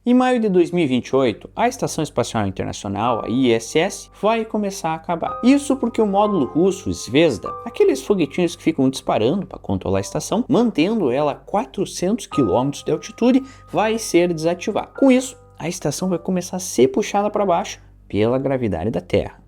Em maio de 2028, a Estação Espacial Internacional, a ISS, vai começar a acabar. Isso porque o módulo russo Zvezda, aqueles foguetinhos que ficam disparando para controlar a estação, mantendo ela a 400 km de altitude, vai ser desativado. Com isso, a estação vai começar a ser puxada para baixo pela gravidade da Terra.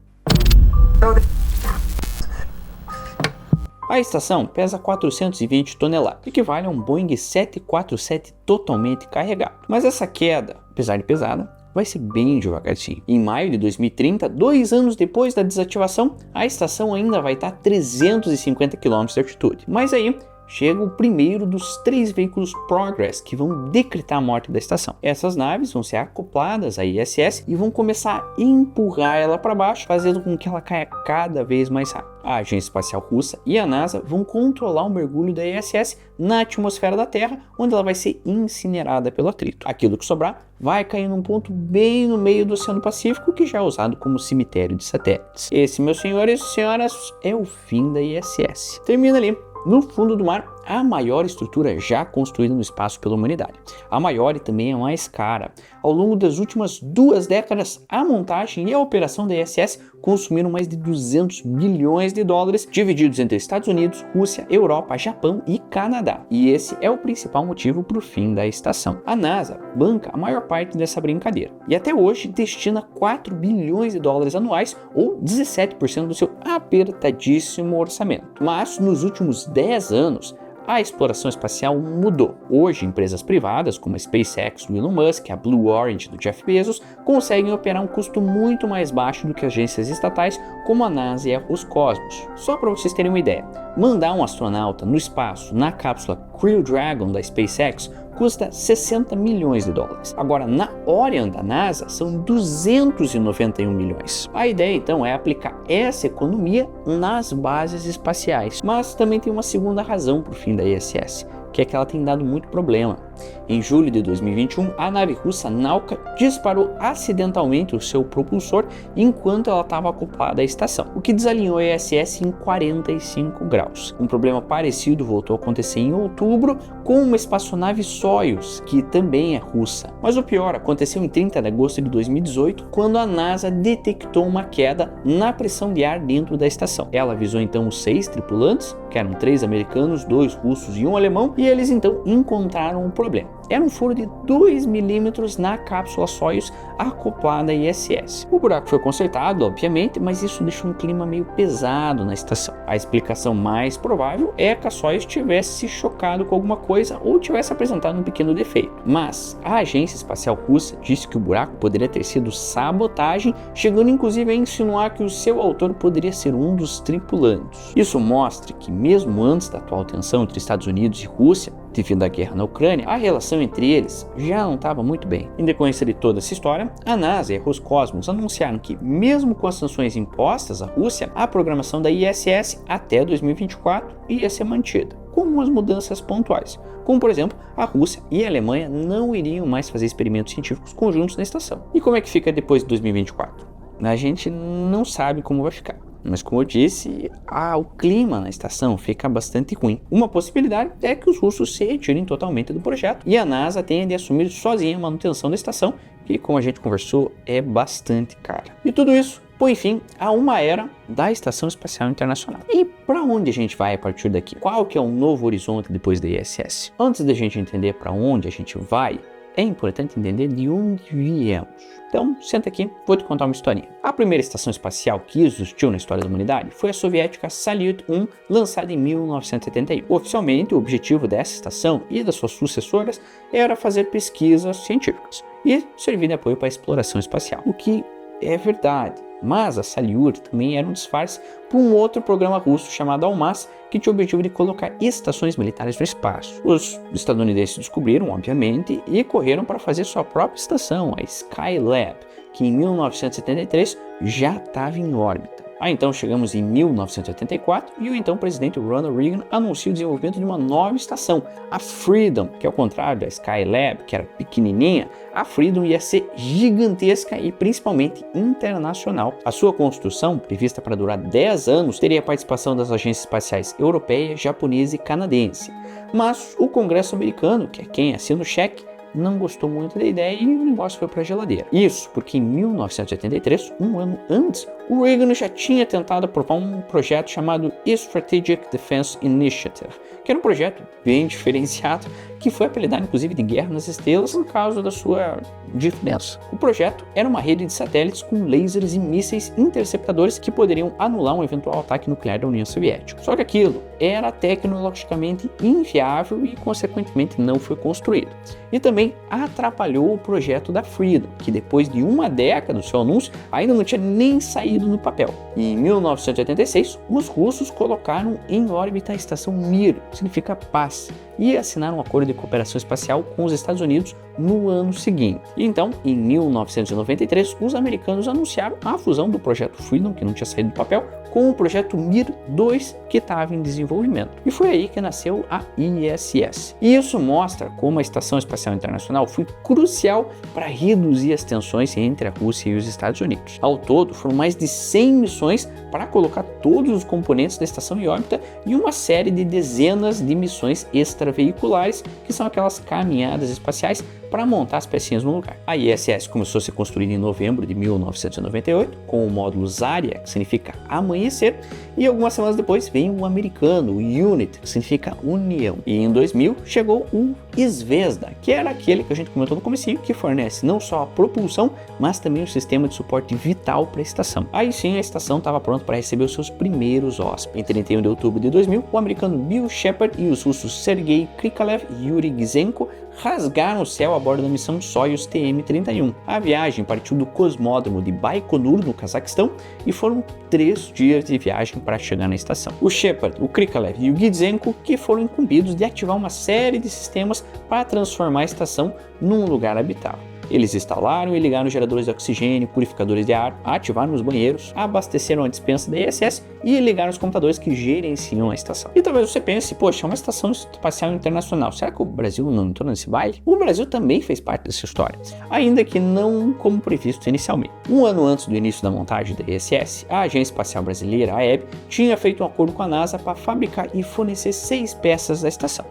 A estação pesa 420 toneladas, equivale a um Boeing 747 totalmente carregado. Mas essa queda, apesar de pesada, vai ser bem devagarzinho. Em maio de 2030, 2 anos depois da desativação, a estação ainda vai estar a 350 km de altitude. Mas aí chega o primeiro dos 3 veículos Progress que vão decretar a morte da estação. Essas naves vão ser acopladas à ISS e vão começar a empurrar ela para baixo, fazendo com que ela caia cada vez mais rápido. A Agência Espacial Russa e a NASA vão controlar o mergulho da ISS na atmosfera da Terra, onde ela vai ser incinerada pelo atrito. Aquilo que sobrar vai cair num ponto bem no meio do Oceano Pacífico, que já é usado como cemitério de satélites. Esse, meus senhores e senhoras, é o fim da ISS. Termina ali, no fundo do mar, a maior estrutura já construída no espaço pela humanidade. A maior e também a mais cara. Ao longo das últimas 2 décadas, a montagem e a operação da ISS consumiram mais de 200 bilhões de dólares, divididos entre Estados Unidos, Rússia, Europa, Japão e Canadá. E esse é o principal motivo para o fim da estação. A NASA banca a maior parte dessa brincadeira e até hoje destina 4 bilhões de dólares anuais, ou 17% do seu apertadíssimo orçamento. Mas nos últimos 10 anos, a exploração espacial mudou. Hoje, empresas privadas como a SpaceX do Elon Musk, a Blue Origin do Jeff Bezos, conseguem operar um custo muito mais baixo do que agências estatais como a NASA e a Roscosmos. Só para vocês terem uma ideia, mandar um astronauta no espaço na cápsula Crew Dragon da SpaceX custa 60 milhões de dólares. Agora, na Orion da NASA, são 291 milhões. A ideia, então, é aplicar essa economia nas bases espaciais. Mas também tem uma segunda razão para o fim da ISS, que é que ela tem dado muito problema. Em julho de 2021, a nave russa Nauka disparou acidentalmente o seu propulsor enquanto ela estava acoplada à estação, o que desalinhou a ISS em 45 graus. Um problema parecido voltou a acontecer em outubro com uma espaçonave Soyuz, que também é russa. Mas o pior aconteceu em 30 de agosto de 2018, quando a NASA detectou uma queda na pressão de ar dentro da estação. Ela avisou então os 6 tripulantes, que eram 3 americanos, 2 russos e 1 alemão, e eles então encontraram um problema. Era um furo de 2 milímetros na cápsula Soyuz acoplada à ISS. O buraco foi consertado, obviamente, mas isso deixou um clima meio pesado na estação. A explicação mais provável é que a Soyuz tivesse se chocado com alguma coisa ou tivesse apresentado um pequeno defeito. Mas a Agência Espacial Russa disse que o buraco poderia ter sido sabotagem, chegando inclusive a insinuar que o seu autor poderia ser um dos tripulantes. Isso mostra que mesmo antes da atual tensão entre Estados Unidos e Rússia, devido à guerra na Ucrânia, a relação entre eles já não estava muito bem. Em decorrência de toda essa história, a NASA e a Roscosmos anunciaram que, mesmo com as sanções impostas à Rússia, a programação da ISS até 2024 ia ser mantida, com algumas mudanças pontuais, como por exemplo, a Rússia e a Alemanha não iriam mais fazer experimentos científicos conjuntos na estação. E como é que fica depois de 2024? A gente não sabe como vai ficar. Mas como eu disse, o clima na estação fica bastante ruim. Uma possibilidade é que os russos se retirem totalmente do projeto e a NASA tenha de assumir sozinha a manutenção da estação, que, como a gente conversou, é bastante cara. E tudo isso põe fim a uma era da Estação Espacial Internacional. E para onde a gente vai a partir daqui? Qual que é o novo horizonte depois da ISS? Antes da gente entender para onde a gente vai, é importante entender de onde viemos. Então, senta aqui, vou te contar uma historinha. A primeira estação espacial que existiu na história da humanidade foi a soviética Salyut 1, lançada em 1971. Oficialmente, o objetivo dessa estação e das suas sucessoras era fazer pesquisas científicas e servir de apoio para a exploração espacial, o que é verdade. Mas a Salyut também era um disfarce para um outro programa russo chamado Almaz, que tinha o objetivo de colocar estações militares no espaço. Os estadunidenses descobriram, obviamente, e correram para fazer sua própria estação, a Skylab, que em 1973 já estava em órbita. Então chegamos em 1984 e o então presidente Ronald Reagan anuncia o desenvolvimento de uma nova estação, a Freedom, que ao contrário da Skylab, que era pequenininha, a Freedom ia ser gigantesca e principalmente internacional. A sua construção, prevista para durar 10 anos, teria a participação das agências espaciais europeia, japonesa e canadense. Mas o Congresso americano, que é quem assina o cheque, não gostou muito da ideia e o negócio foi para a geladeira. Isso porque em 1983, um ano antes, o Reagan já tinha tentado aprovar um projeto chamado Strategic Defense Initiative, que era um projeto bem diferenciado, que foi apelidado inclusive de Guerra nas Estrelas por causa da sua diferença. O projeto era uma rede de satélites com lasers e mísseis interceptadores que poderiam anular um eventual ataque nuclear da União Soviética. Só que aquilo era tecnologicamente inviável e, consequentemente, não foi construído. E também atrapalhou o projeto da Freedom, que depois de uma década do seu anúncio, ainda não tinha nem saído no papel. Em 1986, os russos colocaram em órbita a estação Mir, que significa paz, e assinaram um acordo de cooperação espacial com os Estados Unidos no ano seguinte. E então, em 1993, os americanos anunciaram a fusão do projeto Freedom, que não tinha saído do papel, com o projeto Mir-2, que estava em desenvolvimento. E foi aí que nasceu a ISS. E isso mostra como a Estação Espacial Internacional foi crucial para reduzir as tensões entre a Rússia e os Estados Unidos. Ao todo, foram mais de 100 missões para colocar todos os componentes da estação em órbita e uma série de dezenas de missões extraveiculares, que são aquelas caminhadas espaciais para montar as pecinhas no lugar. A ISS começou a ser construída em novembro de 1998, com o módulo Zarya, que significa amanhecer, e algumas semanas depois veio o americano, o Unity, que significa união. E em 2000 chegou o Zvezda, que era aquele que a gente comentou no comecinho, que fornece não só a propulsão, mas também o sistema de suporte vital para a estação. Aí sim, a estação estava pronta para receber os seus primeiros hóspedes. Em 31 de outubro de 2000, o americano Bill Shepard e os russos Sergei Krikalev e Yuri Gizhenko rasgaram o céu a bordo da missão Soyuz TM-31. A viagem partiu do cosmódromo de Baikonur, no Cazaquistão, e foram 3 dias de viagem para chegar na estação. O Shepard, o Krikalev e o Gizhenko que foram incumbidos de ativar uma série de sistemas para transformar a estação num lugar habitável. Eles instalaram e ligaram geradores de oxigênio, purificadores de ar, ativaram os banheiros, abasteceram a despensa da ISS e ligaram os computadores que gerenciam a estação. E talvez você pense, poxa, é uma estação espacial internacional, será que o Brasil não entrou nesse baile? O Brasil também fez parte dessa história, ainda que não como previsto inicialmente. Um ano antes do início da montagem da ISS, a Agência Espacial Brasileira, a AEB, tinha feito um acordo com a NASA para fabricar e fornecer 6 peças da estação.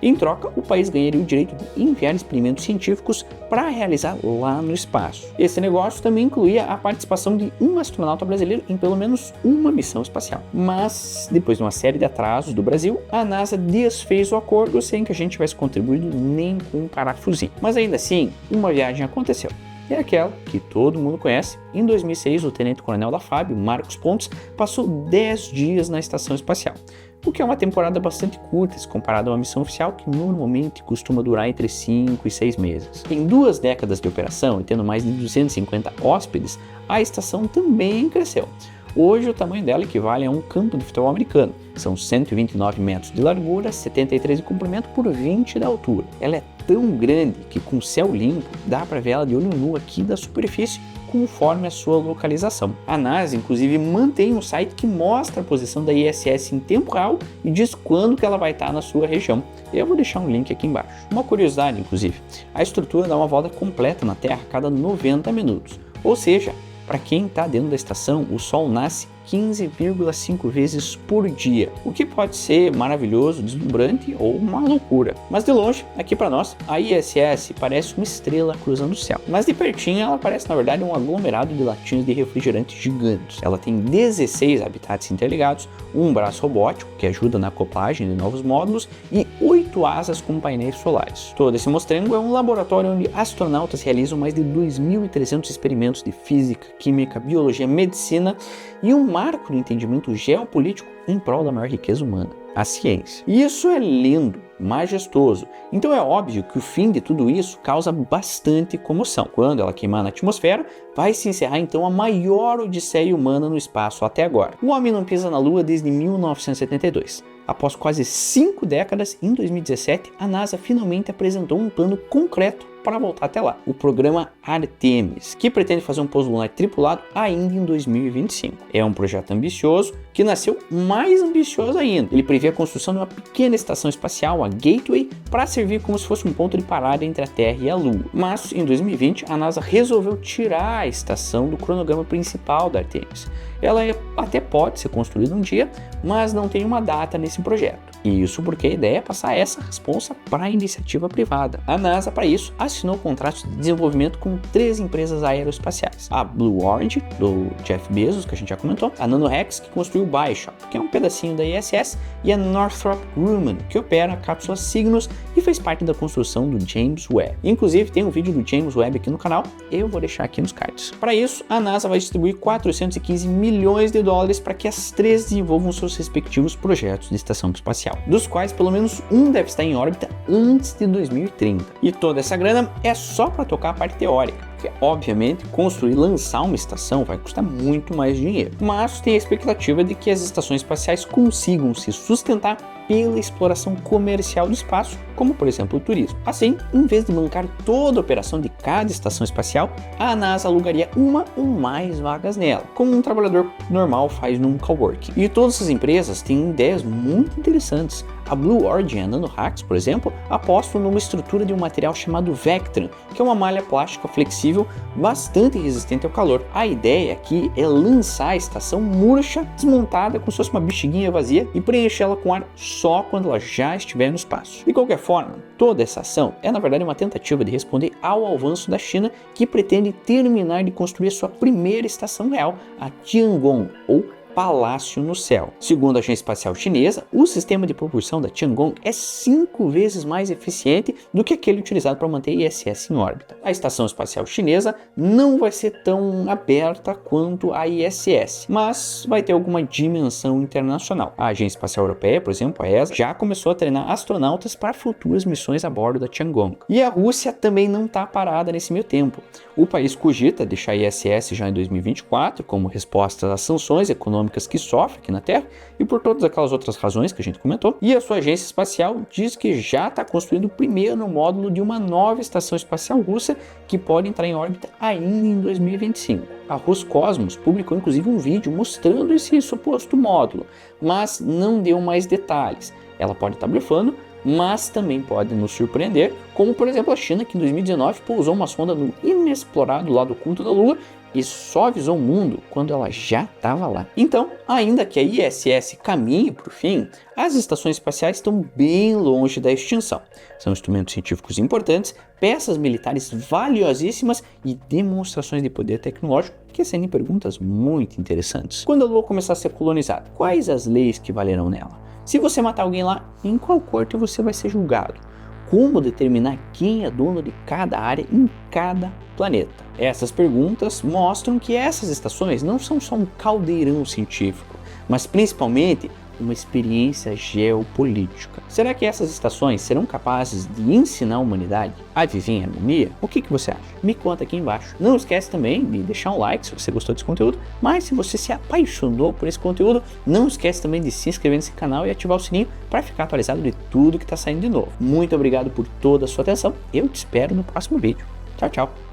Em troca, o país ganharia o direito de enviar experimentos científicos para realizar lá no espaço. Esse negócio também incluía a participação de um astronauta brasileiro em pelo menos uma missão espacial. Mas, depois de uma série de atrasos do Brasil, a NASA desfez o acordo sem que a gente tivesse contribuído nem com um parafusinho. Mas ainda assim, uma viagem aconteceu. É aquela que todo mundo conhece. Em 2006, o tenente-coronel da FAB, Marcos Pontes, passou 10 dias na estação espacial, o que é uma temporada bastante curta se comparado a uma missão oficial que normalmente costuma durar entre 5 e 6 meses. Em 2 décadas de operação e tendo mais de 250 hóspedes, a estação também cresceu. Hoje o tamanho dela equivale a um campo de futebol americano. São 129 metros de largura, 73 de comprimento por 20 de altura. Ela é tão grande que com céu limpo dá para ver ela de olho nu aqui da superfície conforme a sua localização. A NASA inclusive mantém um site que mostra a posição da ISS em tempo real e diz quando que ela vai estar na sua região. Eu vou deixar um link aqui embaixo. Uma curiosidade inclusive, a estrutura dá uma volta completa na Terra a cada 90 minutos, ou seja, para quem está dentro da estação, o Sol nasce 15,5 vezes por dia, o que pode ser maravilhoso, deslumbrante ou uma loucura. Mas de longe, aqui para nós, a ISS parece uma estrela cruzando o céu. Mas de pertinho ela parece na verdade um aglomerado de latinhas de refrigerante gigantes. Ela tem 16 habitats interligados, um braço robótico que ajuda na acoplagem de novos módulos e 8 asas com painéis solares. Todo esse mostrengo é um laboratório onde astronautas realizam mais de 2.300 experimentos de física, química, biologia, medicina e um marco no entendimento geopolítico em prol da maior riqueza humana, a ciência. E isso é lindo, majestoso. Então é óbvio que o fim de tudo isso causa bastante comoção. Quando ela queimar na atmosfera, vai se encerrar então a maior odisseia humana no espaço até agora. O homem não pisa na Lua desde 1972. Após quase 5 décadas, em 2017, a NASA finalmente apresentou um plano concreto para voltar até lá, o programa Artemis, que pretende fazer um pouso lunar tripulado ainda em 2025. É um projeto ambicioso que nasceu mais ambicioso ainda. Ele prevê a construção de uma pequena estação espacial, a Gateway, para servir como se fosse um ponto de parada entre a Terra e a Lua. Mas em 2020 a NASA resolveu tirar a estação do cronograma principal da Artemis. Ela até pode ser construída um dia, mas não tem uma data nesse projeto. Isso porque a ideia é passar essa responsa para a iniciativa privada. A NASA, para isso, assinou contratos de desenvolvimento com 3 empresas aeroespaciais. A Blue Origin, do Jeff Bezos, que a gente já comentou, a NanoRex, que construiu o Bishop, que é um pedacinho da ISS, e a Northrop Grumman, que opera a cápsula Cygnus e fez parte da construção do James Webb. Inclusive, tem um vídeo do James Webb aqui no canal, eu vou deixar aqui nos cards. Para isso, a NASA vai distribuir 415 milhões de dólares para que as 3 desenvolvam seus respectivos projetos de estação espacial, dos quais pelo menos um deve estar em órbita antes de 2030. E toda essa grana é só para tocar a parte teórica, porque obviamente construir e lançar uma estação vai custar muito mais dinheiro, mas tem a expectativa de que as estações espaciais consigam se sustentar pela exploração comercial do espaço, como por exemplo o turismo. Assim, em vez de bancar toda a operação de cada estação espacial, a NASA alugaria uma ou mais vagas nela, como um trabalhador normal faz num coworking. E todas essas empresas têm ideias muito interessantes. A Blue Origin e a NanoRex, por exemplo, apostam numa estrutura de um material chamado Vectran, que é uma malha plástica flexível bastante resistente ao calor. A ideia aqui é lançar a estação murcha, desmontada, como se fosse uma bexiguinha vazia, e preenchê-la com ar só quando ela já estiver no espaço. De qualquer forma, toda essa ação é na verdade uma tentativa de responder ao avanço da China, que pretende terminar de construir sua primeira estação real, a Tiangong, ou Palácio no Céu. Segundo a Agência Espacial Chinesa, o sistema de propulsão da Tiangong é 5 vezes mais eficiente do que aquele utilizado para manter a ISS em órbita. A Estação Espacial Chinesa não vai ser tão aberta quanto a ISS, mas vai ter alguma dimensão internacional. A Agência Espacial Europeia, por exemplo, a ESA, já começou a treinar astronautas para futuras missões a bordo da Tiangong. E a Rússia também não está parada nesse meio tempo. O país cogita deixar a ISS já em 2024 como resposta às sanções econômicas que sofre aqui na Terra e por todas aquelas outras razões que a gente comentou. E a sua agência espacial diz que já está construindo o primeiro módulo de uma nova estação espacial russa que pode entrar em órbita ainda em 2025. A Roscosmos publicou inclusive um vídeo mostrando esse suposto módulo, mas não deu mais detalhes. Ela pode estar blefando, mas também pode nos surpreender, como por exemplo a China, que em 2019 pousou uma sonda no inexplorado lado oculto da Lua e só avisou o mundo quando ela já estava lá. Então, ainda que a ISS caminhe para o fim, as estações espaciais estão bem longe da extinção. São instrumentos científicos importantes, peças militares valiosíssimas e demonstrações de poder tecnológico que acendem perguntas muito interessantes. Quando a Lua começar a ser colonizada, quais as leis que valerão nela? Se você matar alguém lá, em qual corte você vai ser julgado? Como determinar quem é dono de cada área em cada planeta? Essas perguntas mostram que essas estações não são só um caldeirão científico, mas principalmente uma experiência geopolítica. Será que essas estações serão capazes de ensinar a humanidade a viver em harmonia? O que você acha? Me conta aqui embaixo. Não esquece também de deixar um like se você gostou desse conteúdo, mas se você se apaixonou por esse conteúdo, não esquece também de se inscrever nesse canal e ativar o sininho para ficar atualizado de tudo que está saindo de novo. Muito obrigado por toda a sua atenção, eu te espero no próximo vídeo. Tchau, tchau!